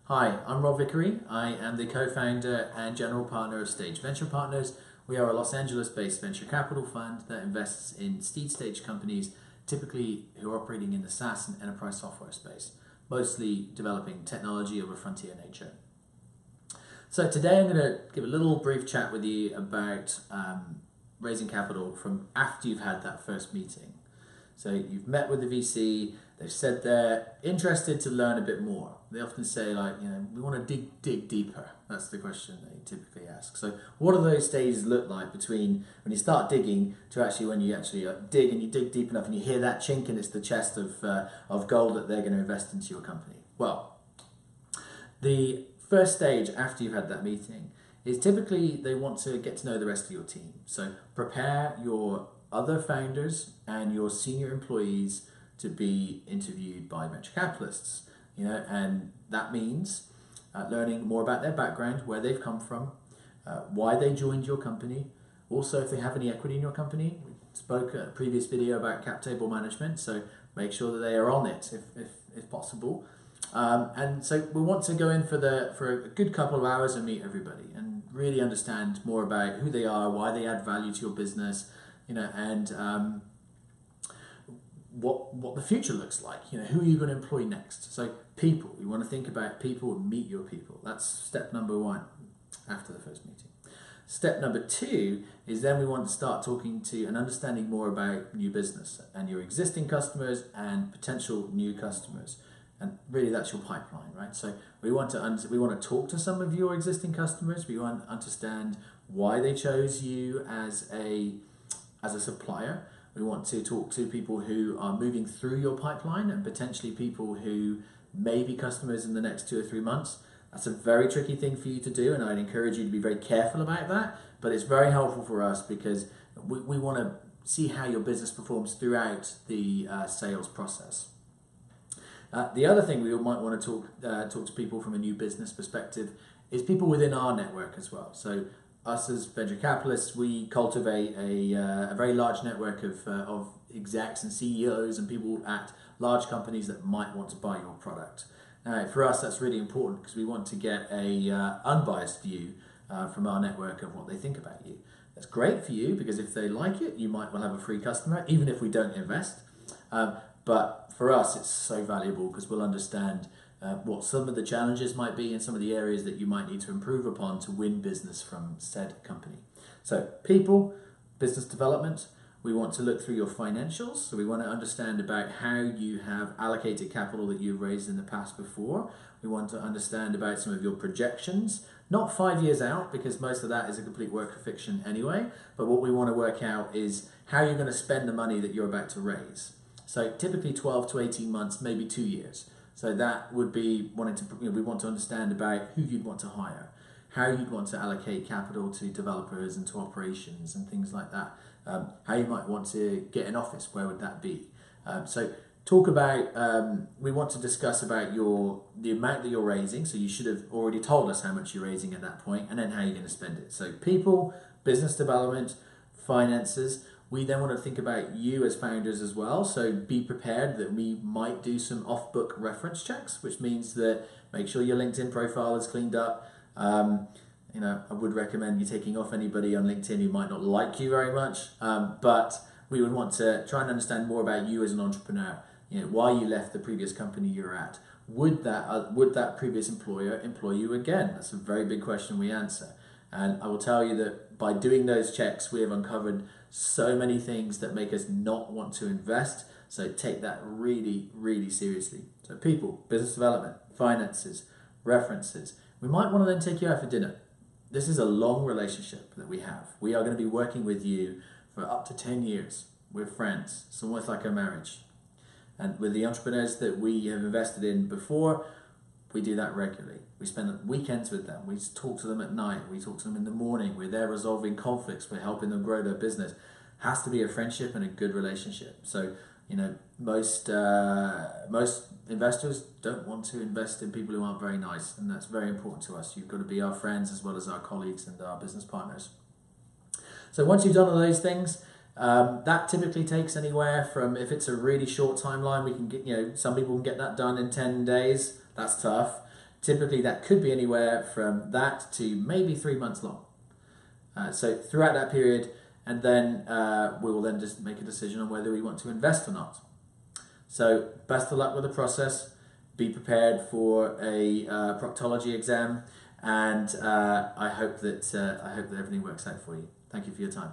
Hi, I'm Rob Vickery. I am the co-founder and general partner of Stage Venture Partners. We are a Los Angeles-based venture capital fund that invests in seed stage companies, typically who are operating in the SaaS and enterprise software space, mostly developing technology of a frontier nature. So today I'm going to give a little brief chat with you about raising capital from after you've had that first meeting. So you've met with the VC, they've said they're interested to learn a bit more. They often say we want to dig deeper. That's the question they typically ask. So what do those stages look like between when you start digging to actually when you actually dig and you dig deep enough and you hear that chink and it's the chest of gold that they're going to invest into your company? Well, the first stage after you've had that meeting is typically they want to get to know the rest of your team. So prepare your other founders and your senior employees to be interviewed by venture capitalists, and that means learning more about their background, where they've come from, why they joined your company, also if they have any equity in your company. We spoke in a previous video about cap table management, so make sure that they are on it if possible. And so we want to go in for a good couple of hours and meet everybody and really understand more about who they are, why they add value to your business, and what the future looks like. Who are you going to employ next? So people, we want to think about people and meet your people. That's step number one after the first meeting. Step number two is then we want to start talking to and understanding more about new business and your existing customers and potential new customers. And really that's your pipeline, right? So we want to talk to some of your existing customers. We want to understand why they chose you as a supplier. We want to talk to people who are moving through your pipeline and potentially people who may be customers in the next 2 or 3 months. That's a very tricky thing for you to do, and I'd encourage you to be very careful about that. But it's very helpful for us because we want to see how your business performs throughout the sales process. The other thing we might want to talk to people from a new business perspective is people within our network as well. So us as venture capitalists, we cultivate a very large network of execs and CEOs and people at large companies that might want to buy your product. Now, for us, that's really important because we want to get a unbiased view from our network of what they think about you. That's great for you because if they like it, you might well have a free customer, even if we don't invest. But for us, it's so valuable because we'll understand what some of the challenges might be and some of the areas that you might need to improve upon to win business from said company. So people, business development, we want to look through your financials. So we want to understand about how you have allocated capital that you've raised in the past before. We want to understand about some of your projections, not 5 years out because most of that is a complete work of fiction anyway, but what we want to work out is how you're going to spend the money that you're about to raise. So typically 12 to 18 months, maybe 2 years. So that would be we want to understand about who you'd want to hire, how you'd want to allocate capital to developers and to operations and things like that. How you might want to get an office, where would that be? So talk about, we want to discuss about the amount that you're raising. So you should have already told us how much you're raising at that point and then how you're going to spend it. So people, business development, finances. We then want to think about you as founders as well. So be prepared that we might do some off-book reference checks, which means that make sure your LinkedIn profile is cleaned up. I would recommend you taking off anybody on LinkedIn who might not like you very much. But we would want to try and understand more about you as an entrepreneur. Why you left the previous company you're at. Would that previous employer employ you again? That's a very big question we answer. And I will tell you that by doing those checks, we have uncovered so many things that make us not want to invest. So take that really, really seriously. So people, business development, finances, references. We might want to then take you out for dinner. This is a long relationship that we have. We are going to be working with you for up to 10 years. We're friends. It's almost like a marriage. And with the entrepreneurs that we have invested in before, we do that regularly. We spend weekends with them. We talk to them at night. We talk to them in the morning. We're there resolving conflicts. We're helping them grow their business. It has to be a friendship and a good relationship. So, most investors don't want to invest in people who aren't very nice, and that's very important to us. You've got to be our friends as well as our colleagues and our business partners. So once you've done all those things, that typically takes anywhere from, if it's a really short timeline, we can get, some people can get that done in 10 days. That's tough. Typically that could be anywhere from that to maybe 3 months long. So throughout that period, and then we will then just make a decision on whether we want to invest or not. So best of luck with the process. Be prepared for a proctology exam, and I hope that everything works out for you. Thank you for your time.